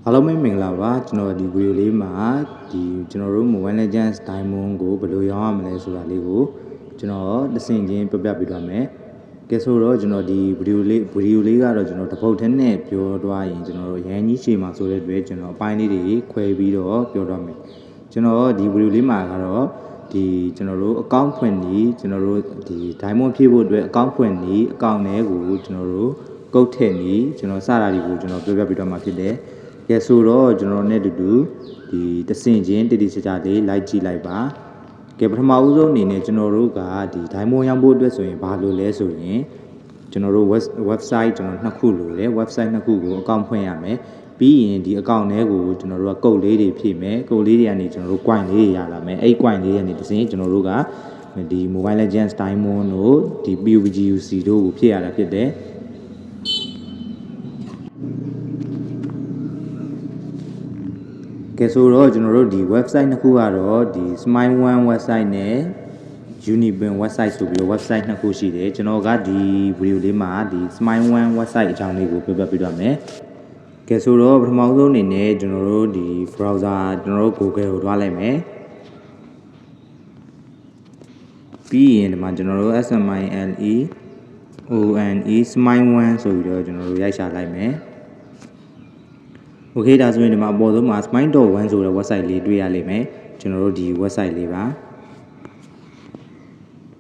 အားလုံးပဲမင်္ဂလာပါကျွန်တော်ဒီဗီဒီယိုလေးမှာကျွန်တော်တို့ Mobile Legends Diamond ကိုဘယ်လိုရောင်းရမလဲဆိုတာလေးကိုကျွန်တော်တစ်ဆင့်ချင်းပြပြပေးသွားမယ်ကဲဆိုတော့ကျွန်တော်ဒီဗီဒီယိုလေးကတော့ကျွန်တော်တပုတ်ထဲနဲ့ပြောသွားရင်ကျွန်တော်တို့ရန်ကြီးရှေ့မှာဆိုတဲ့အတွက်ကျွန်တော်အပိုင်းလေးတွေခွဲပြီးတော့ပြောသွားမယ်ကျွန်တော်ဒီဗီဒီယိုလေးမှာကတော့ကျွန်တော်တို့ account ဖွင့်ပြီးကျွန်တော်တို့Diamond ဖြည့်ဖို့အတွက် account ဖွင့်ပြီး account ထဲကိုကျွန်တော်တို့ကုတ်ထည့်ပြီးကျွန်တော်စတာတွေကိုကျွန်တော်ပြောပြပေးသွားမှာဖြစ်တယ်ကဲဆိုတော့ကျွန်တော်နဲ့တူတူတဆင့်ချင်းတိတိကျကျလေးလိုက်ကြည့်လိုက်ပါကဲပထမဦးဆုံးအနေနဲ့ကျွန်တော်တို့ကDiamond ရောင်းဖို့အတွက်ဆိုရင်ဘာလို့လဲဆိုရင်ကျွန်တော်တို့ website ကျွန်တော်နှစ်ခုလိုတယ် website နှစ်ခုကို account ဖွင့်ရမယ်ပြီးရင်ဒီ account ထဲကိုကျွန်တော်တို့ကကုတ်လေးတွေဖြည့်မယ်ကုတ်လေးတွေကနေကျွန်တော်တို့ coin လေးတွေရလာမယ်အဲ့ coin လေးတွေကနေတစ်စင်းကျွန်တော်တို့ကMobile Legends Diamond တို့PUBGUC တို့ကိုဖြည့်ရတာဖြစ်တယ်ကဲဆိုတော့ကျွန်တော်တို့website နှစ်ခုကတော့Smile One website နဲ့ Unibin website ဆိုပြီးတော့ website နှစ်ခုရှိတယ်ကျွန်တော်ကဒီဗီဒီယိုလေးမှာSmile One website အကြောင်းလေးကိုပြောပြပေးသွားမယ်ကဲဆိုတော့ပထမဆုံးအနေနဲ့ကျွန်တော်တို့browser ကျွန်တော်တို့ Google ကိုတွားလိုက်မယ်ပြီးရင်ဒီမှာကျွန်တော်တို့ SMILEONE Smile One ဆိုပြီးတော့ကျွန်တော်တို့ရိုက်ရှာလိုက်မယ်โอเคဒါဆိုရင်ဒီမှာအပေါ်ဆုံးမှာ smile.1 ဆိုတဲ့ website လေးတွေ့ရလိမ့်မယ်ကျွန်တော်တို့ဒီ website လေးပါ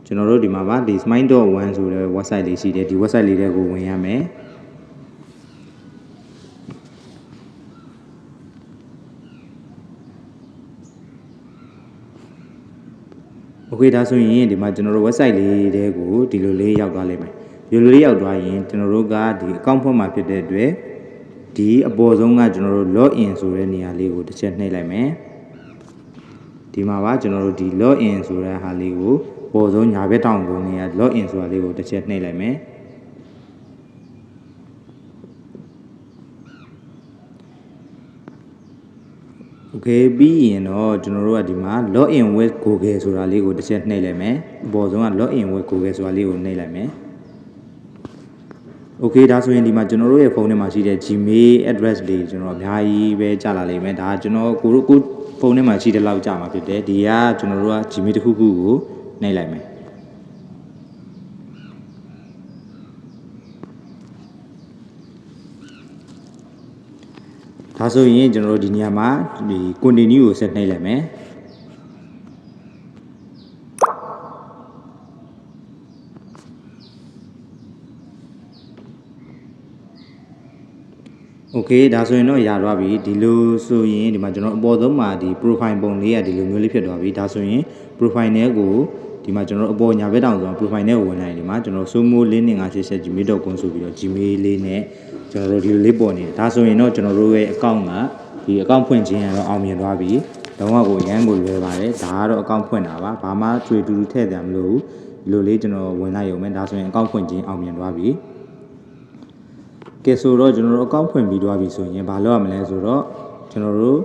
ကျွန်တော်တို့ဒီမှာပါsmile.1 ဆိုတဲ့ website လေးရှိတယ်ဒီ website လေးတွေကိုဝင်ရမယ်โอเคဒါဆိုရင်ဒီမှာကျွန်တော်တို့ website လေးတွေကိုဒီလိုလေးရောက်သွားလိမ့်မယ်ဒီလိုလေးရောက်သွားရင်ကျွန်တော်တို့ကaccount ဖွင့်မှာဖြစ်တဲ့အတွက်အပေါ်ဆုံးကကျွန်တော်တို့ login ဆိုတဲ့နေရာလေးကိုတစ်ချက်နှိပ်လိုက်မယ်ဒီမှာပါကျွန်တော်တို့login ဆိုတဲ့ဟာလေးကိုပေါ်ဆုံးညာဘက်တောင်ကုန်နေရ login ဆိုတာလေးကိုတစ်ချက်နှိပ်လိုက်မယ်โอเคပြီးရင်တော့ကျွန်တော်တို့ကဒီမှာ login with Google ဆိုတာလေးကိုတစ်ချက်နှိပ်လိုက်မယ်အပေါ်ဆုံးက login with Google ဆိုတာလေးကိုနှိပ်လိုက်မယ်โอเคဒါဆိုရင်ဒီမှာကျွန်တော်တို့ရဲ့ဖုန်းထဲမှာရှိတဲ့ Gmail address တွေကျွန်တော်အများကြီးပဲကြာလာလိမ့်မယ်ဒါကျွန်တော်ကိုဖုန်းထဲမှာရှိတဲ့လောက်ကြာမှာဖြစ်တယ်ဒီကကျွန်တော်တို့က Gmail တစ်ခုခုကိုနှိပ်လိုက်မယ်ဒါဆိုရင်ကျွန်တော်တို့ဒီနေရာမှာcontinue ကိုဆက်နှိပ်လိုက်မယ်โอเคဒါဆိုရင်တော့ရသွားပြီဒီလိုဆိုရင်ဒီမှာကျွန်တော်အပေါ်ဆုံးမှာprofile ပုံလေးကဒီလိုမျိုးလေးဖြစ်သွားပြီဒါဆိုရင် profile နဲ့ကိုဒီမှာကျွန်တော်အပေါ်ညာဘက်တောင်ဆို profile နဲ့ကိုဝင်လိုက်ဒီမှာကျွန်တော် somo49588gmail.com ဆိုပြီးတော့ gmail လေးနဲ့ကျွန်တော်တို့ဒီလိုလေးပေါ်နေတယ်ဒါဆိုရင်တော့ကျွန်တော်တို့ရဲ့ account ကaccount ဖွင့်ခြင်းကတော့အောင်မြင်သွားပြီတော့ကိုရမ်းကိုလွယ်ပါတယ်ဒါကတော့ account ဖွင့်တာပါဘာမှကျွေတူထည့်တယ်မလို့ဒီလိုလေးကျွန်တော်ဝင်လိုက်ရုံပဲဒါဆိုရင် account ဖွင့်ခြင်းအောင်မြင်သွားပြီကဲဆိုတော့ကျွန်တော်တို့ account ဖွင့်ပြီးသွားပြီဆိုရင်ဘာလုပ်ရမလဲဆိုတော့ကျွန်တော်တို့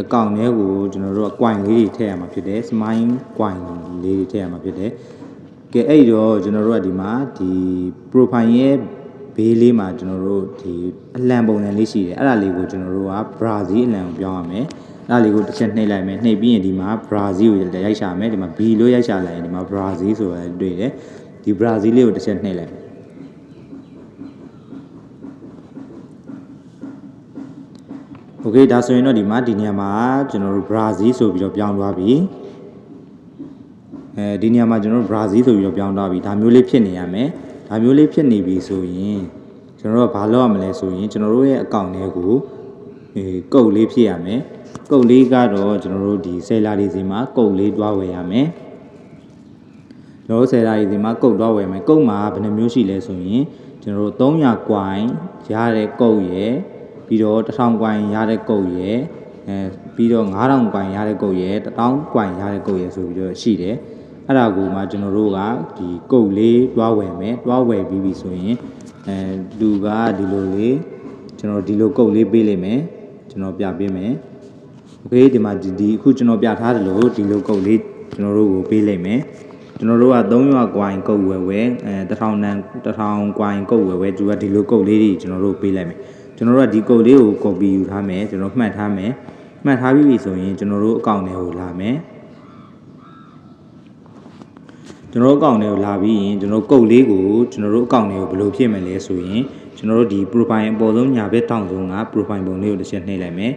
account ထဲကိုကျွန်တော်တို့က coin လေးတွေထည့်ရမှာဖြစ်တယ် smile coin လေးတွေထည့်ရမှာဖြစ်တယ်ကဲအဲ့တော့ကျွန်တော်တို့ကဒီမှာprofile ရဲ့ဘေးလေးမှာကျွန်တော်တို့အလံပုံစံလေးရှိတယ်အဲ့ဒါလေးကိုကျွန်တော်တို့က Brazil အလံကိုပြောင်းရမယ်အဲ့ဒါလေးကိုတစ်ချက်နှိပ်လိုက်မယ်နှိပ်ပြီးရင်ဒီမှာ Brazil ကိုရိုက်ရှာမယ်ဒီမှာ B လို့ရိုက်ရှာလိုက်ရင်ဒီမှာ Brazil ဆိုတာတွေ့တယ်Brazil လေးကိုတစ်ချက်နှိပ်လိုက်โอเคဒါဆိုရင်တော့ဒီနေရာမှာကျွန်တော်တို့ Brazil ဆိုပြီးတော့ပြောင်းသွားပြီဒီနေရာမှာကျွန်တော်တို့ Brazil ဆိုပြီးတော့ပြောင်းသွားပြီဒါမျိုးလေးဖြစ်နေရမယ်ဒါမျိုးလေးဖြစ်နေပြီဆိုရင်ကျွန်တော်တို့ကဘာလုပ်ရမလဲဆိုရင်ကျွန်တော်တို့ရဲ့ account ထဲကိုကုတ်လေးဖြည့်ရမယ်ကုတ်လေးကတော့ကျွန်တော်တို့seller တွေစီမှာကုတ်လေးတွားဝယ်ရမယ်ကျွန်တော်တို့seller တွေစီမှာကုတ်တွားဝယ်မယ်ကုတ်မှာဘယ်နှမျိုးရှိလဲဆိုရင်ကျွန်တော်တို့300 coin ရတဲ့ကုတ်ရယ်ပြီးတော့1000 coin ရတဲ့ကုတ်ရယ်ပြီးတော့9000 coin ရတဲ့ကုတ်ရယ်1000 coin ရတဲ့ကုတ်ရယ်ဆိုပြီးတော့ရှိတယ်အဲ့ဒါကိုမှကျွန်တော်တို့ကကုတ်လေးတွားဝယ်မယ်တွားဝယ်ပြီးပြီဆိုရင်လူကဒီလိုလေးကျွန်တော်ဒီလိုကုတ်လေးပေးလိုက်မယ်ကျွန်တော်ပြပေးမယ်โอเคဒီမှာအခုကျွန်တော်ပြထားတယ်လို့ဒီလိုကုတ်လေးကျွန်တော်တို့ကိုပေးလိုက်မယ်ကျွန်တော်တို့က300 coin ကုတ်ဝယ်1000 coin ကုတ်ဝယ်သူကဒီလိုကုတ်လေးတွေကျွန်တော်တို့ပေးလိုက်မယ်ဒ ကျွန်တော်တို့ကဒီကုတ်လေးကို copy ယူထားမယ်ကျွန်တော်မှတ်ထားမယ်မှတ်ထားပြီးပြီဆိုရင်ကျွန်တော်တို့အကောင့်တွေကိုလာမယ်ကျွန်တော်တို့အကောင့်တွေကိုလာပြီးရင်ကျွန်တော်ကုတ်လေးကိုကျွန်တော်တို့အကောင့်တွေကိုဘယ်လိုဖြည့်မယ်လဲဆိုရင်ကျွန်တော်တို့ဒီ profile အပေါ်ဆုံးညာဘက်တောင်ဆုံးက profile ပုံလေးကိုတစ်ချက်နှိပ်လိုက်မယ်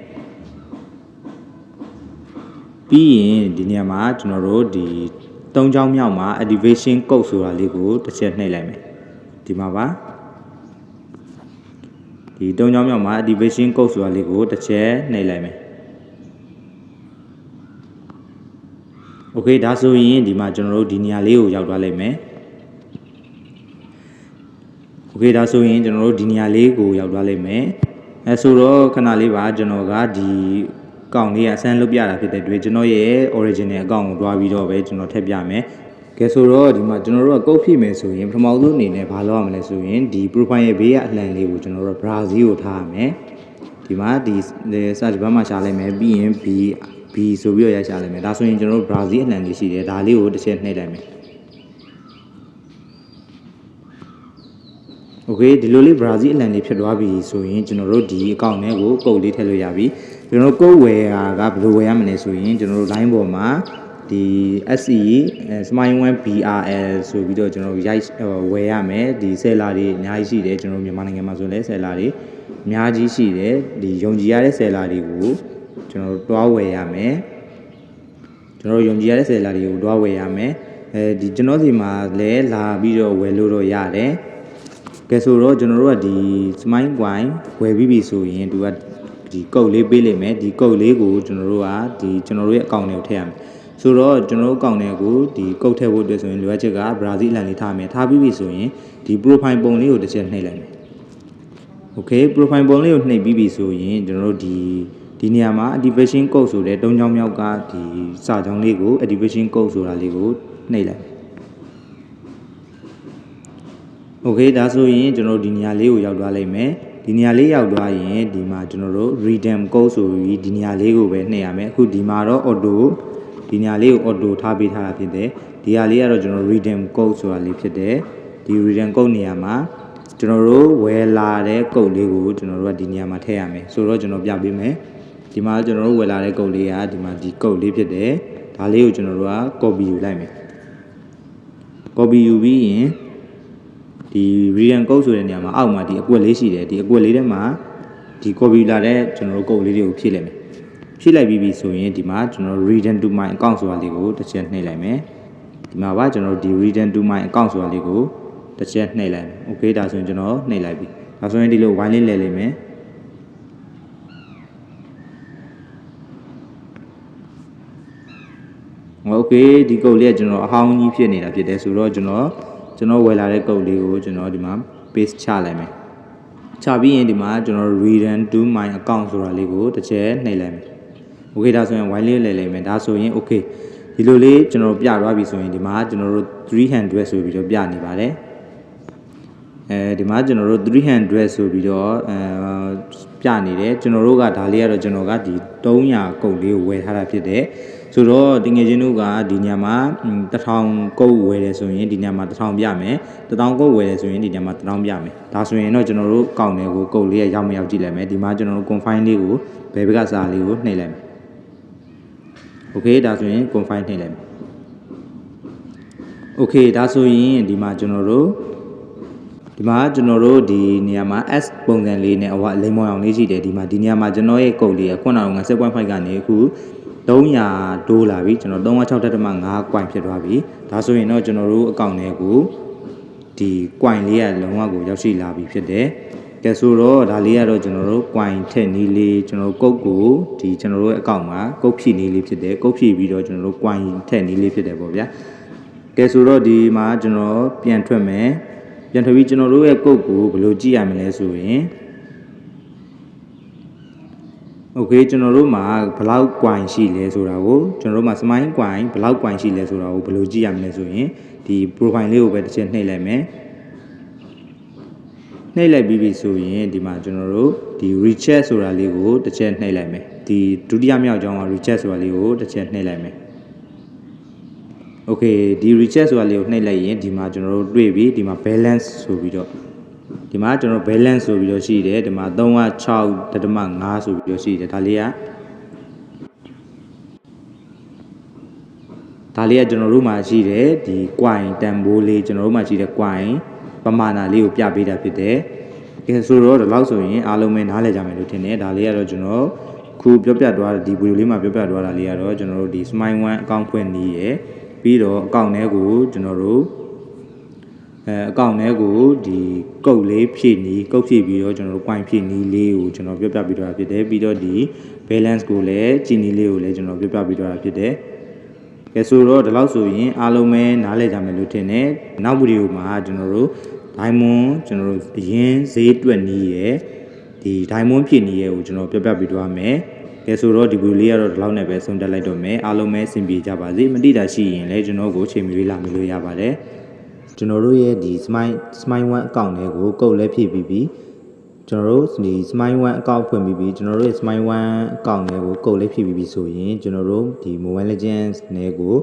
ပြီးရင်ဒီနေရာမှာကျွန်တော်တို့ဒီ၃ချောင်းမြောက်မှာ activation code ဆိုတာလေးကိုတစ်ချက်နှိပ်လိုက်မယ်ဒီမှာပါဒီ၃ချောင်းမြောက်မှာ activation code ဆိုတာလေးကိုတစ်ချက်နှိပ်လိုက်မယ်โอเคဒါဆိုရင်ဒီမှာကျွန်တော်တို့ဒီနေရာလေးကိုရောက်သွားလိမ့်မယ်โอเคဒါဆိုရင်ကျွန်တော်တို့ဒီနေရာလေးကိုရောက်သွားလိမ့်မယ်အဲဆိုတော့ခဏလေးပါကျွန်တော်ကဒီအကောင့်လေးကဆန်းလုပ်ပြတာဖြစ်တဲ့အတွက်ကျွန်တော်ရဲ့ original အကောင့်ကိုတွားပြီးတော့ပဲကျွန်တော်ထည့်ပြမယ်ကဲဆိုတော့ဒီမှာကျွန်တော်တို့ကကုတ်ဖြည့်မယ်ဆိုရင်ပထမဆုံးအနေနဲ့ဘာလုပ်ရမလဲဆိုရင်ဒီ profile ရဲ့ဘေးကအလံလေးကိုကျွန်တော်တို့ browser ကိုထားရမယ်ဒီမှာဒီ search bar မှာရှာလိုက်မယ်ပြီးရင် B ဆိုပြီးတော့ရိုက်ရှာလိုက်မယ်ဒါဆိုရင်ကျွန်တော်တို့ browser အလံလေးရှိတယ်ဒါလေးကိုတစ်ချက်နှိပ်လိုက်မယ်โอเคဒီလိုလေး browser အလံလေးဖြစ်သွားပြီဆိုရင်ကျွန်တော်တို့ဒီအကောင့်ထဲကိုကုတ်လေးထည့်လို့ရပြီကျွန်တော်တို့ကုတ်ဝယ်တာကဘယ်လိုဝယ်ရမလဲဆိုရင်ကျွန်တော်တို့ line ပေါ်မှာဒီ SE Smile 1 BRL ဆိုပြီးတော့ကျွန်တော်တို့ရိုက်ဝယ်ရမယ်ဒီ seller တွေအများကြီးရှိတယ်ကျွန်တော်တို့မြန်မာနိုင်ငံမှာဆိုလဲ seller တွေအများကြီးရှိတယ်ဒီယုံကြည်ရတဲ့ seller တွေကိုကျွန်တော်တို့တွားဝယ်ရမယ်ကျွန်တော်တို့ယုံကြည်ရတဲ့ seller တွေကိုတွားဝယ်ရမယ်ဒီကျွန်တော်ဒီမှာလဲလာပြီးတော့ဝယ်လို့တော့ရတယ်ကဲဆိုတော့ကျွန်တော်တို့ကဒီ Smile Coin ဝယ်ပြီးပြီဆိုရင်သူကဒီကုတ်လေးပေးလိမ့်မယ်ဒီကုတ်လေးကိုကျွန်တော်တို့ကဒီကျွန်တော်တို့ရဲ့အကောင့်တွေကိုထည့်ရမယ်ဆိုတော့ကျွန်တော်တို့အကောင့်တွေကိုဒီကုတ်ထည့်ဖို့အတွက်ဆိုရင်လိုအပ်ချက်က browser အလံလေးထားမယ်ထားပြီးပြီဆိုရင်ဒီ profile ပုံလေးကိုတစ်ချက်နှိပ်လိုက်မယ် okay profile ပုံလေးကိုနှိပ်ပြီးပြီဆိုရင်ကျွန်တော်တို့ဒီနေရာမှာ activation code ဆိုတဲ့၃ချောင်းမြောက်ကဒီစာကြောင်းလေးကို activation code ဆိုတာလေးကိုနှိပ်လိုက်โอเคဒါဆိုရင်ကျွန်တော်တို့ဒီနေရာလေးကိုရောက်သွားလိမ့်မယ်ဒီနေရာလေးရောက်သွားရင်ဒီမှာကျွန်တော်တို့ redeem code ဆိုပြီးဒီနေရာလေးကိုပဲနှိပ်ရမယ်အခုဒီမှာတော့ auto ဒီနေရာလေးကို auto ထားပေးထားတာဖြစ်တယ်ဒီဟာလေးကတော့ကျွန်တော် redeem code ဆိုတာလေးဖြစ်တယ်ဒီ redeem code နေရာမှာကျွန်တော်တို့ဝယ်လာတဲ့ code လေးကိုကျွန်တော်တို့ကဒီနေရာမှာထည့်ရမယ်ဆိုတော့ကျွန်တော်ပြပေးမယ်ဒီမှာကျွန်တော်တို့ဝယ်လာတဲ့ code လေးကဒီမှာဒီ code လေးဖြစ်တယ်ဒါလေးကိုကျွန်တော်တို့က copy ယူလိုက်မယ် copy ယူပြီးရင်ဒီ redeem code ဆိုတဲ့နေရာမှာအောက်မှာဒီအကွက်လေးရှိတယ်ဒီအကွက်လေးထဲမှာဒီ copy လာတဲ့ကျွန်တော်တို့ code လေးတွေကိုဖြည့်လိုက်မယ်ဖြည့်လိုက်ပြီးပြီဆိုရင်ဒီမှာကျွန်တော် redeem to my account ဆိုတာလေးကိုတစ်ချက်နှိပ်လိုက်မယ်ဒီမှာပါကျွန်တော်ဒီ redeem to my account ဆိုတာလေးကိုတစ်ချက်နှိပ်လိုက်မယ် okay ဒါဆိုရင်ကျွန်တော်နှိပ်လိုက်ပြီဒါဆိုရင်ဒီလို wine လေးလဲလိုက်မယ်โอเคဒီကုတ်လေးကကျွန်တော်အဟောင်းကြီးဖြစ်နေတာဖြစ်တယ်ဆိုတော့ကျွန်တော်ဝယ်လာတဲ့ကုတ်လေးကိုကျွန်တော်ဒီမှာ paste ချလိုက်မယ်ချပြီးရင်ဒီမှာကျွန်တော် redeem to my account ဆိုတာလေးကိုတစ်ချက်နှိပ်လိုက်မယ်โอเคဒါဆိုရင် wine လေးလဲလိုက်မယ်ဒါဆိုရင် okay ဒီလိုလေးကျွန်တော်ပြသွားပြီဆိုရင်ဒီမှာကျွန်တော်တို့300ဆိုပြီးတော့ပြနေပါတယ်ဒီမှာကျွန်တော်တို့300ဆိုပြီးတော့ပြနေတယ်ကျွန်တော်တို့ကဒါလေးကတော့ကျွန်တော်ကဒီ300ကုတ်လေးကိုဝယ်ထားတာဖြစ်တယ်ဆိုတော့တကယ်ချင်းတို့ကဒီညမှာ1000ကုတ်ဝယ်တယ်ဆိုရင်ဒီညမှာ1000ပြမယ်1000ကုတ်ဝယ်တယ်ဆိုရင်ဒီညမှာ1000ပြမယ်ဒါဆိုရင်တော့ကျွန်တော်တို့ကောက်နယ်ကိုကုတ်လေးရရောက်မရောက်ကြည့်လိုက်မယ်ဒီမှာကျွန်တော်တို့ confine လေးကိုဘယ်ဘက်ကစာလေးကိုနှိပ်လိုက်မယ်โอเคဒါဆိုရင် confine နှိပ်လိုက်မယ်โอเคဒါဆိုရင်ဒီမှာကျွန်တော်တို့ဒီနေရာမှာ S ပုံစံလေးနဲ့လိမ်မောင်အောင်လေးရှိတယ်ဒီမှာဒီနေရာမှာကျွန်တော်ရဲ့ကုတ်လေးက9.5ကနေအခု300တိုးလာပြီကျွန်တော်306.5 coin ဖြစ်သွားပြီဒါဆိုရင်တော့ကျွန်တော်တို့အကောင့်တွေကိုဒီ coin လေးကလုံးဝကိုရောက်ရှိလာပြီဖြစ်တယ်ကဲဆိုတော့ဒါလေးကတော့ကျွန်တော်တို့ coin ထက်နီးလေးကျွန်တော်တို့ကုတ်ကိုဒီကျွန်တော်တို့ရဲ့အကောင့်မှာကုတ်ဖြည့်နီးလေးဖြစ်တယ်ကုတ်ဖြည့်ပြီးတော့ကျွန်တော်တို့ coin ထက်နီးလေးဖြစ်တယ်ပေါ့ဗျာကဲဆိုတော့ဒီမှာကျွန်တော်ပြန်ထွက်မယ်ပြန်ထွက်ပြီးကျွန်တော်တို့ရဲ့ကုတ်ကိုဘယ်လိုကြည့်ရမလဲဆိုရင်โอเคကျွန်တော်တို့မှာဘယ်လောက် coin ရှိလဲဆိုတာကိုကျွန်တော်တို့မှာ smile coin ဘယ်လောက် coin ရှိလဲဆိုတာကိုဘယ်လိုကြည့်ရမလဲဆိုရင်ဒီ profile လေးကိုပဲတစ်ချက်နှိပ်လိုက်မယ်နှိပ်လိုက်ပြီးပြီဆိုရင်ဒီမှာကျွန်တော်တို့ဒီ recheck ဆိုတာလေးကိုတစ်ချက်နှိပ်လိုက်မယ်ဒီဒုတိယမြောက်ကြောင်းက recheck ဆိုတာလေးကိုတစ်ချက်နှိပ်လိုက်မယ်โอเคဒီ recheck ဆိုတာလေးကိုနှိပ်လိုက်ရင်ဒီမှာကျွန်တော်တို့တွေ့ပြီဒီမှာ balance ဆိုပြီးတော့ ဒီမှာကျွန်တော် balance ဆိုပြီးတော့ရှိတယ်ဒီမှာ3.6.5ဆိုပြီးတော့ရှိတယ်ဒါလေးကကျွန်တော်တို့မှာရှိတယ်ဒီ coin တန်ဖိုးလေးကျွန်တော်တို့မှာရှိတဲ့ coin ပမာဏလေးကိုပြပေးတာဖြစ်တယ်ကဲဆိုတော့ဒီလောက်ဆိုရင်အားလုံးပဲနားလည်ကြမယ်လို့ထင်တယ်ဒါလေးကတော့ကျွန်တော်ခုပြောပြသွားဒီဗီဒီယိုလေးမှာပြောပြသွားတာလေးကတော့ကျွန်တော်တို့ဒီ Smile One အကောင့်ဖွင့်နည်းရယ်ပြီးတော့အကောင့်ထဲကိုကျွန်တော်တို့အကောင့်ထဲကိုဒီကုတ်လေးဖြည့်နည်းကုတ်ဖြည့်ပြီးတော့ကျွန်တော်တို့ coin ဖြည့်နည်းလေးကိုကျွန်တော်ပြောပြပြီးတော့ဖြစ်တယ်ပြီးတော့ဒီ balance ကိုလည်းကြည်နည်းလေးကိုလည်းကျွန်တော်ပြောပြပြီးတော့ဖြစ်တယ်ကဲဆိုတော့ဒီလောက်ဆိုရင်အားလုံးပဲနားလည်ကြမယ်လို့ထင်တယ်နောက်ဗီဒီယိုမှာကျွန်တော်တို့ diamond ကျွန်တော်တို့အရင်ဈေးတွက်နည်းရယ်ဒီ diamond ဖြည့်နည်းရယ်ကိုကျွန်တော်ပြောပြပြီးတော့မယ်ကဲဆိုတော့ဒီဗီဒီယိုလေးကတော့ဒီလောက်နဲ့ပဲဆုံးတက်လိုက်တော့မယ်အားလုံးပဲအဆင်ပြေကြပါစေမတိတာရှိရင်လည်းကျွန်တော်ကိုချိန်မရွေးလာလို့ရပါတယ်ကျွန်တော်တို့ရဲ့ဒီ Smile One အကောင့်လေးကိုကုတ်လဲဖြည့်ပြီးပြီကျွန်တော်တို့ဒီ Smile One အကောင့်ဖွင့်ပြီးပြီကျွန်တော်တို့ရဲ့ Smile One အကောင့်လေးကိုကုတ်လဲဖြည့်ပြီးပြီဆိုရင်ကျွန်တော်တို့ဒီ Mobile Legends နဲ့ကို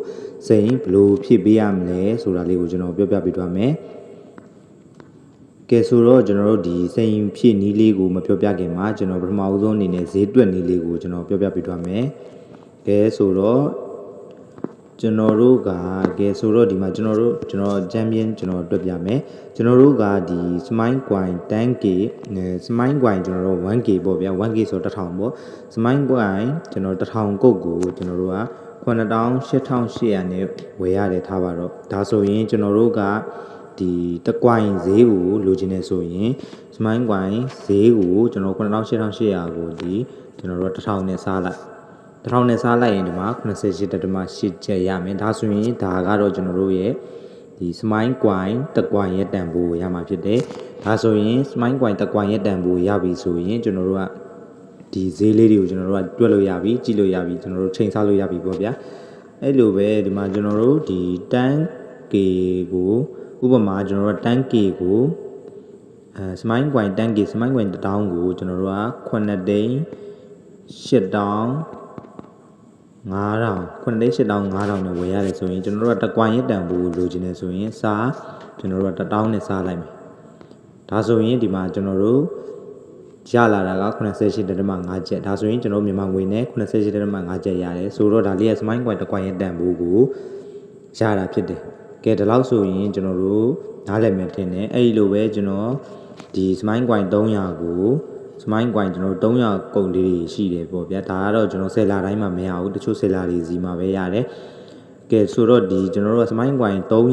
စိန်ဘယ်လိုဖြည့်ပေးရမလဲဆိုတာလေးကိုကျွန်တော်ပြောပြပေးသွားမယ်ကဲဆိုတော့ကျွန်တော်တို့ဒီစိန်ဖြည့်နည်းလေးကိုမပြောပြခင်မှာကျွန်တော်ပထမဦးဆုံးအနေနဲ့ဈေးတွက်နည်းလေးကိုကျွန်တော်ပြောပြပေးသွားမယ်ကဲဆိုတော့ကျွန်တော်တို့ကကဲဆိုတော့ဒီမှာကျွန်တော်ချန်ပီယံကျွန်တော်တွက်ပြမယ်ကျွန်တော်တို့ကဒီ Smile Coin 10k Smile Coin ကျွန်တော်တို့ 1k ပေါ့ဗျာ 1k ဆိုတော့1000ပေါ့ Smile Coin ကျွန်တော်1000ကုတ်ကိုကျွန်တော်တို့က98,800နဲ့ဝယ်ရတယ်ထားပါတော့ဒါဆိုရင်ကျွန်တော်တို့ကဒီတကွိုင်ဈေးကိုလိုချင်နေဆိုရင် Smile Coin ဈေးကိုကျွန်တော်98,800ကိုဒီကျွန်တော်တို့1000နဲ့စားလိုက်1000နဲ့စားလိုက်ရင်ဒီမှာ88.8ချက်ရမယ်ဒါဆိုရင်ဒါကတော့ကျွန်တော်တို့ရဲ့ဒီ Smile Coin တကွိုင်ရဲ့တန်ဖိုးကိုရမှာဖြစ်တယ်ဒါဆိုရင် Smile Coin တကွိုင်ရဲ့တန်ဖိုးရပြီဆိုရင်ကျွန်တော်တို့ကဒီဈေးလေးတွေကိုကျွန်တော်တို့ကတွက်လို့ရပြီကြည့်လို့ရပြီကျွန်တော်တို့ချိန်ဆလို့ရပြီပေါ့ဗျာအဲ့လိုပဲဒီမှာကျွန်တော်တို့ဒီ 10k ကိုဥပမာကျွန်တော်တို့ 10k ကိုSmile Coin 10k Smile Coin 1000ကိုကျွန်တော်တို့က9သိန်း8000 98,500နဲ့ဝယ်ရတယ်ဆိုရင်ကျွန်တော်တို့ကတကွိုင်ရဲ့တန်ဖိုးလိုချင်နေဆိုရင်စားကျွန်တော်တို့က1000နဲ့စားလိုက်မယ်ဒါဆိုရင်ဒီမှာကျွန်တော်တို့ရလာတာက88.5ချက်ဒါဆိုရင်ကျွန်တော်မြန်မာငွေနဲ့88.5ချက်ရတယ်ဆိုတော့ဒါလေးက Smile Coin တကွိုင်ရဲ့တန်ဖိုးကိုရတာဖြစ်တယ်ကဲဒီလောက်ဆိုရင်ကျွန်တော်တို့နားလည်မယ်ထင်တယ်အဲ့ဒီလိုပဲကျွန်တော်ဒီ Smile Coin 300ကိုSmile Coin ကျွန်တော်300ကုတ်လေးတွေရှိတယ်ပေါ့ဗျာဒါကတော့ကျွန်တော်10လတိုင်းမှာမရဘူးတချို့10လတွေစီမှာပဲရတယ်ကဲဆိုတော့ဒီကျွန်တော်တို့က Smile Coin 300ကို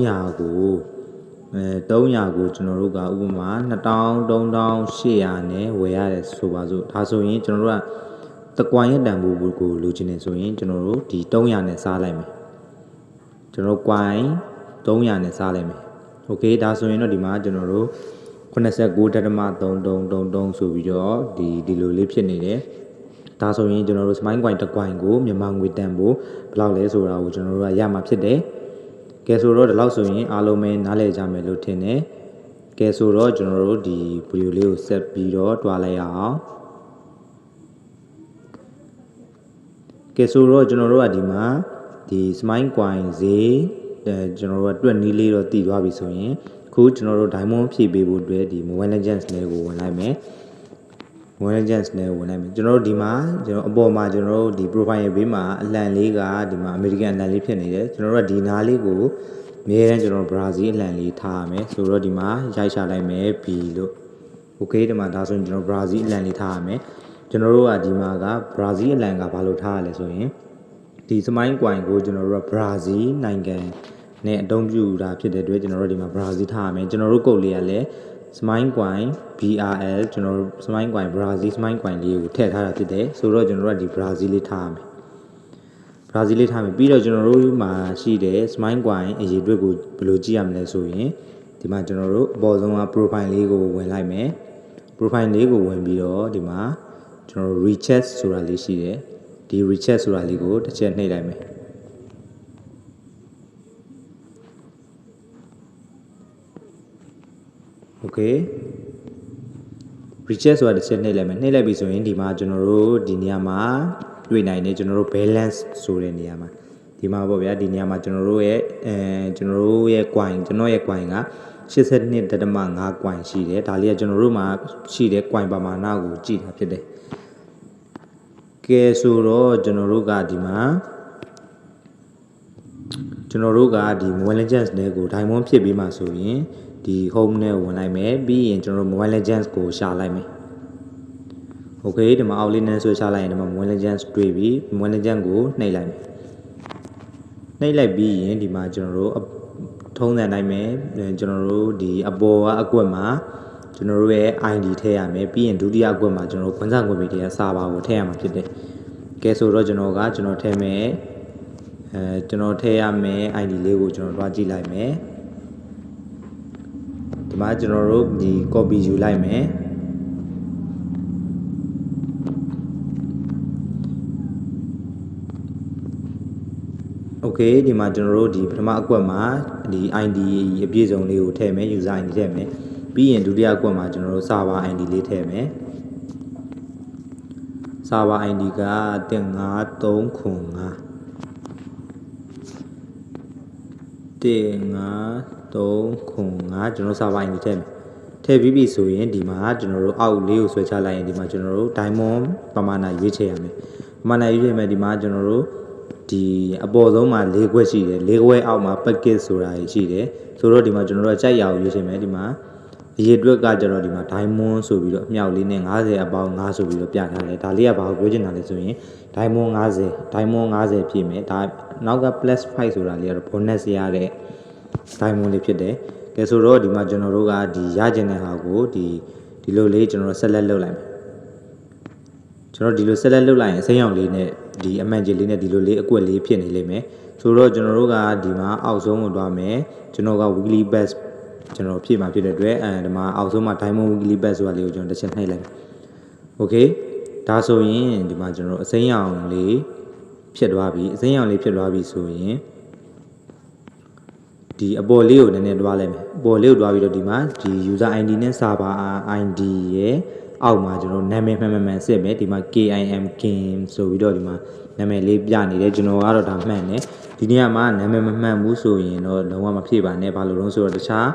300ကိုကျွန်တော်တို့ကဥပမာ23,800နဲ့ဝယ်ရတယ်ဆိုပါစို့ဒါဆိုရင်ကျွန်တော်တို့ကတကွိုင်ရဲ့တန်ဖိုးကိုလိုချင်နေဆိုရင်ကျွန်တော်တို့ဒီ300နဲ့စားလိုက်မယ်ကျွန်တော် coin 300နဲ့စားလိုက်မယ်โอเคဒါဆိုရင်တော့ဒီမှာကျွန်တော်တို့89.3333ဆိုပြီးတော့ဒီလိုလေးဖြစ်နေတယ်ဒါဆိုရင်ကျွန်တော်တို့ Smile Coin တစ်ကွိုင်ကိုမြန်မာငွေတန်ဖို့ဘယ်လောက်လဲဆိုတာကိုကျွန်တော်တို့ကရမှာဖြစ်တယ်ကဲဆိုတော့ဒီလောက်ဆိုရင်အားလုံးပဲနားလည်ကြမယ်လို့ထင်တယ်ကဲဆိုတော့ကျွန်တော်တို့ဒီဗီဒီယိုလေးကိုဆက်ပြီးတော့တွားလိုက်အောင်ကဲဆိုတော့ကျွန်တော်တို့ကဒီမှာဒီ Smile Coin ဈေးကျွန်တော်တို့ကတွက်နည်းလေးတော့တည်သွားပြီဆိုရင်ခုကျွန်တော်တို့ diamond ဖြည့်ပေးဖို့အတွက်ဒီ Mobile Legends နဲ့ကိုဝင်လိုက်မယ် Mobile Legends နဲ့ဝင်လိုက်မယ်ကျွန်တော်တို့ဒီမှာကျွန်တော်အပေါ်မှာကျွန်တော်တို့ဒီ profile ရဲ့ဘေးမှာအလံလေးကဒီမှာ American အလံလေးဖြစ်နေတယ်ကျွန်တော်တို့ကဒီနားလေးကိုအများအားကျွန်တော် Brazil အလံလေးထားရမယ်ဆိုတော့ဒီမှာရိုက်ချလိုက်မယ် B လို့ okay ဒီမှာဒါဆိုရင်ကျွန်တော် Brazil အလံလေးထားရမယ်ကျွန်တော်တို့ကဒီမှာက Brazil အလံကဘာလို့ထားရလဲဆိုရင်ဒီ Smile Coin ကိုကျွန်တော်တို့က Brazil နိုင်ငံနဲ့အသုံးပြုတာဖြစ်တဲ့အတွက်ကျွန်တော်တို့ဒီမှာ Brazil ထားရမယ်ကျွန်တော်တို့ကုတ်လေးကလည်း Smile Coin BRL ကျွန်တော်တို့ Smile Coin Brazil Smile Coin လေးကိုထည့်ထားတာဖြစ်တယ်ဆိုတော့ကျွန်တော်တို့ကဒီ Brazil လေးထားရမယ် Brazil လေးထားမယ်ပြီးတော့ကျွန်တော်တို့မှာရှိတဲ့ Smile Coin အရေးအတွက်ကိုဘယ်လိုကြည့်ရမလဲဆိုရင်ဒီမှာကျွန်တော်တို့အပေါ်ဆုံးက profile လေးကိုဝင်လိုက်မယ် profile လေးကိုဝင်ပြီးတော့ဒီမှာကျွန်တော်တို့ rechat ဆိုတာလေးရှိတယ်ဒီ rechat ဆိုတာလေးကိုတစ်ချက်နှိပ်လိုက်မယ်okay rechat ဆိုတာတစ်ချက်နှိပ်လိုက်မယ်နှိပ်လိုက်ပြီဆိုရင်ဒီမှာကျွန်တော်တို့ဒီနေရာမှာတွေ့နိုင်တယ်ကျွန်တော်တို့ balance ဆိုတဲ့နေရာမှာဒီမှာပေါ့ဗျာဒီနေရာမှာကျွန်တော်တို့ရဲ့coin ကျွန်တော်ရဲ့ coin က 82.5 ကွိုင်ရှိတယ်ဒါလေးကကျွန်တော်တို့မှာရှိတဲ့ကွိုင်ပမာဏကိုကြည့်တာဖြစ်တယ်ကဲဆိုတော့ကျွန်တော်တို့ကဒီမှာကျွန်တော်တို့ကဒီ Mobile Legends နဲ့ကို Diamond ဖြစ်ပြီးမှဆိုရင်ဒီ home နဲ့ဝင်လိုက်မယ်ပြီးရင်ကျွန်တော်တို့ Mobile Legends ကိုရှာလိုက်မယ် Okay ဒီမှာအောက်လေးနဲ့ဆွဲချလိုက်ရင်ဒီမှာ Mobile Legends တွေ့ပြီ Mobile Legends ကိုနှိပ်လိုက်မယ်နှိပ်လိုက်ပြီးရင်ဒီမှာကျွန်တော်တို့ထုံးစံတိုင်းပဲကျွန်တော်တို့ဒီအပေါ်ကအကွက်မှာကျွန်တော်တို့ရဲ့ ID ထည့်ရမယ်ပြီးရင်ဒုတိယအကွက်မှာကျွန်တော်တို့ခွန်ဆောင်ခွင့်ပေးတဲ့စာပါကိုထည့်ရမှာဖြစ်တယ်ကဲဆိုတော့ကျွန်တော်ထည့်မယ်ကျွန်တော်ထည့်ရမယ် ID လေးကိုကျွန်တော်တွားကြည့်လိုက်မယ်ဒီမှာကျွန်တော်တို့ဒီ copy ယူလိုက်မယ်โอเคဒီမှာကျွန်တော်တို့ဒီပထမအကွက်မှာဒီ ID အပြည့်စုံလေးကိုထည့်မယ် user ID ထည့်မယ်ပြီးရင်ဒုတိယအကွက်မှာကျွန်တော်တို့ server ID လေးထည့်မယ် server ID က15305 15305ကျွန်တော် server ID ထည့်မယ်ထည့်ပြီးပြီဆိုရင်ဒီမှာကျွန်တော်တို့အောက်လေးကိုဆွဲချလိုက်ရင်ဒီမှာကျွန်တော်တို့ diamond ပမာဏရွေးချယ်ရမယ်ပမာဏရွေးချယ်မယ်ဒီမှာကျွန်တော်တို့ဒီအပေါ်ဆုံးမှာ၄ခွက်ရှိတယ်၄ခွက်အောက်မှာ package ဆိုတာရှိတယ်ဆိုတော့ဒီမှာကျွန်တော်တို့ကြိုက်ရအောင်ရွေးချယ်မယ်ဒီမှာအရေးအတွက်ကကျတော့ဒီမှာ diamond ဆိုပြီးတော့အမြောက်လေးနဲ့50အပေါင်း5ဆိုပြီးတော့ပြထားတယ်ဒါလေးကဘာကိုပြောချင်တာလဲဆိုရင် diamond 50ဖြစ်မယ်ဒါနောက်က plus 5ဆိုတာလေးကတော့ bonus ရတဲ့ diamond လေးဖြစ်တယ်ကဲဆိုတော့ဒီမှာကျွန်တော်တို့ကဒီရကျင်တဲ့ဟာကိုဒီလိုလေးကျွန်တော်တို့ select လုပ်လိုက်မယ်ကျွန်တော်ဒီလို select လုပ်လိုက်ရင်အစိမ်းရောင်လေးနဲ့ဒီအမှန်ကြီးလေးနဲ့ဒီလိုလေးအကွက်လေးဖြစ်နေလိမ့်မယ်ဆိုတော့ကျွန်တော်တို့ကဒီမှာအောက်ဆုံးကိုတွားမယ်ကျွန်တော်က weekly best ကျွန်တော်ဖြည့်မှာဖြစ်တဲ့အတွက်ဒီမှာအောက်ဆုံးမှာ diamond weekly best ဆိုတာလေးကိုကျွန်တော်တစ်ချက်နှိပ်လိုက်မယ် okay ဒါဆိုရင်ဒီမှာကျွန်တော်အစိမ်းရောင်လေးဖြစ်သွားပြီအစိမ်းရောင်လေးဖြစ်သွားပြီဆိုရင်ဒီအပေါ်လေးကိုနည်းနည်းတွားလိုက်မယ်အပေါ်လေးကိုတွားပြီးတော့ဒီမှာဒီ user ID နဲ့ server ID ရဲ့အောက်မှာကျွန်တော်နာမည်မှန်စစ်မယ်ဒီမှာ KIM Kim ဆိုပြီးတော့ဒီမှာနာမည်လေးပြနေတယ်ကျွန်တော်ကတော့ဒါမှန်တယ်ဒီနေရာမှာနာမည်မမှန်ဘူးဆိုရင်တော့လုံးဝမဖြည့်ပါနဲ့ဘာလို့လဲဆိုတော့တခြား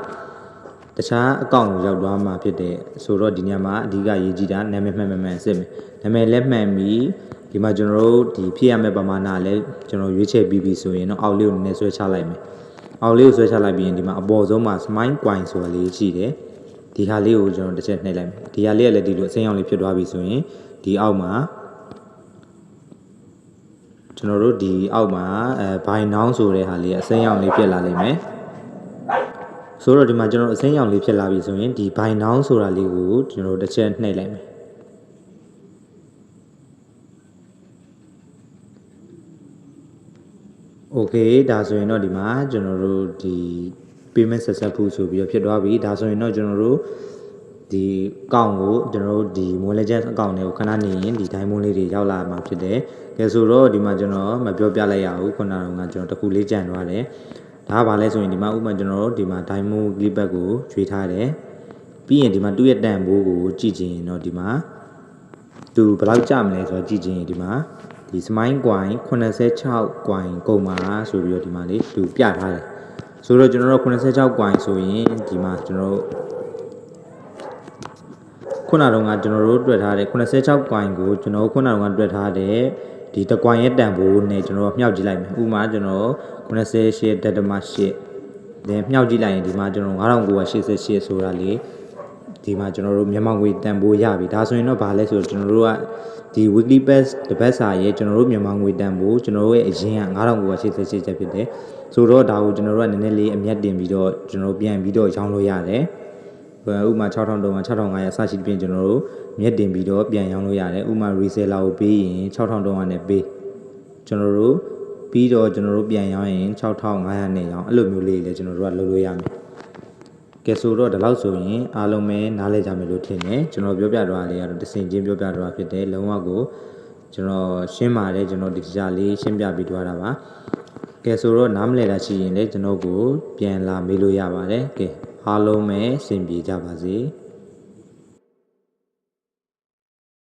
အကောင့်ကိုရောက်သွားမှာဖြစ်တယ်ဆိုတော့ဒီနေရာမှာအဓိကရေးကြည့်တာနာမည်မှန်စစ်မယ်နာမည်လည်းမှန်ပြီးဒီမှာကျွန်တော်တို့ဒီဖြည့်ရမယ့်ပမာဏလည်းကျွန်တော်ရွေးချယ်ပြီးပြီဆိုရင်တော့အောက်လေးကိုနည်းနည်းဆွဲချလိုက်မယ်အောက်လေးကိုဆွဲချလိုက်ပြီးရင်ဒီမှာအပေါ်ဆုံးမှာ smile coin ဆိုတာလေးရှိတယ်ဒီဟာလေးကိုကျွန်တော်တစ်ချက်နှိပ်လိုက်မယ်ဒီဟာလေးကလည်းဒီလိုအစိမ်းရောင်လေးဖြစ်သွားပြီဆိုရင်ဒီအောက်မှာကျွန်တော်တို့ဒီအောက်မှာbuy now ဆိုတဲ့ဟာလေးအစိမ်းရောင်လေးဖြစ်လာလိမ့်မယ်ဆိုတော့ဒီမှာကျွန်တော်အစိမ်းရောင်လေးဖြစ်လာပြီဆိုရင်ဒီ buy now ဆိုတာလေးကိုကျွန်တော်တစ်ချက်နှိပ်လိုက်မယ်โอเคဒါဆိုရင်တော့ဒီမှာကျွန်တော်တို့ဒီ payment successful ဆိုပြီးတော့ဖြစ်သွားပြီဒါဆိုရင်တော့ကျွန်တော်တို့ဒီအကောင့်ကိုကျွန်တော်တို့ဒီ Mobile Legends အကောင့်တွေကိုခဏနေရင်ဒီ diamond လေးတွေရောက်လာမှာဖြစ်တယ်ကဲဆိုတော့ဒီမှာကျွန်တော်မပြောပြလိုက်ရဘူးခုနကကျွန်တော်တခုလေးကြံသွားတယ်ဒါကဘာလဲဆိုရင်ဒီမှာဥပမာကျွန်တော်တို့ဒီမှာ diamond clip back ကိုရွေးထားတယ်ပြီးရင်ဒီမှာသူ့ရဲ့တန်ဖိုးကိုကြည့်ချင်ရင်တော့ဒီမှာသူဘယ်လောက်ကျမလဲဆိုတော့ကြည့်ချင်ရင်ဒီမှာဒီ smile coin 86 coin ကုန်ပါဆိုပြီးတော့ဒီမှာလေးသူပြထားတယ်ဆိုတော့ကျွန်တော်တို့86 coin ဆိုရင်ဒီမှာကျွန်တော်တို့ခုနကတော့ကျွန်တော်တို့တွေ့ထားတဲ့86 coin ကိုကျွန်တော်ခုနကတွေ့ထားတဲ့ဒီတ coin ရဲ့တန်ဖိုးနဲ့ကျွန်တော်မြှောက်ကြည့်လိုက်မယ်ဥပမာကျွန်တော်98.8then မြှောက်ကြည့်လိုက်ရင်ဒီမှာကျွန်တော်9988ဆိုတာလေးဒီမှာကျွန်တော်တို့မြန်မာငွေတန်ဖိုးရပြီဒါဆိုရင်တော့ဗာလဲဆိုတော့ကျွန်တော်တို့ကဒီ weekly pass တစ်ပတ်စာရဲ့ကျွန်တော်တို့မြန်မာငွေတန်ဖိုးကျွန်တော်တို့ရဲ့အရင်က9988ချက်ဖြစ်တယ်ဆိုတော့ဒါကိုကျွန်တော်တို့ကနည်းနည်းလေးအမြတ်တင်ပြီးတော့ကျွန်တော်တို့ပြန်ပြီးတော့ရောင်းလို့ရတယ်ဥပမာ6300 6500အစရှိပြင်ကျွန်တော်တို့မြတ်တင်ပြီးတော့ပြန်ရောင်းလို့ရတယ်ဥပမာ reseller ကိုပေးရင်6300နဲ့ပေးကျွန်တော်တို့ပြီးတော့ကျွန်တော်တို့ပြန်ရောင်းရင်6500နဲ့ရောင်းအဲ့လိုမျိုးလေးလည်းကျွန်တော်တို့ကလုပ်လို့ရမယ်ကဲဆိုတော့ဒီလောက်ဆိုရင်အားလုံးပဲနားလည်ကြမယ်လို့ထင်တယ်ကျွန်တော်ပြောပြတော့လေးကတော့တစင်ချင်းပြောပြတော့ဖြစ်တယ်လုံးဝကိုကျွန်တော်ရှင်းပါတယ်ကျွန်တော်ဒီကြာလေးရှင်းပြပြီးသွားတာပါကဲဆိုတော့နားမလည်တာရှိရင်လည်းကျွန်တော်ကိုပြန်လာမေးလို့ရပါတယ်ကဲအားလုံးပဲအဆင်ပြေကြပါစေ